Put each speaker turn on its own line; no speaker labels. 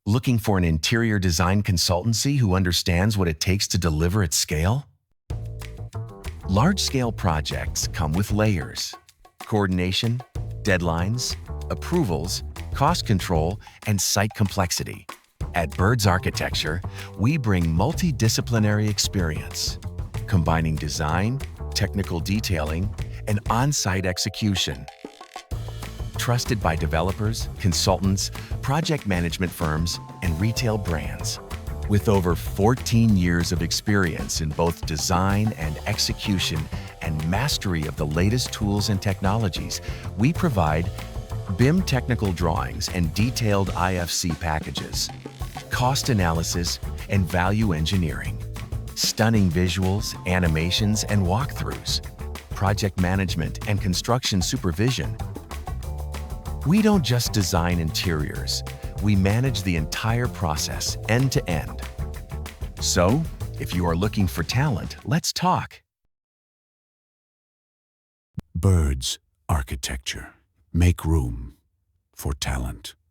Looking for an interior design consultancy who understands what it takes to deliver at scale? Large-scale projects come with layers: coordination, deadlines, approvals, cost control, and site complexity. At Bird's Architecture, we bring multidisciplinary experience, combining design, technical detailing, and on-site execution. Trusted by developers, consultants, project management firms, and retail brands. With over 14 years of experience in both design and execution and mastery of the latest tools and technologies, we provide BIM technical drawings and detailed IFC packages, cost analysis and value engineering, stunning visuals, animations, and walkthroughs, project management and construction supervision. We don't just design interiors, we manage the entire process end to end. So, if you are looking for talent, let's talk.
Bird's Architecture. Make room for talent.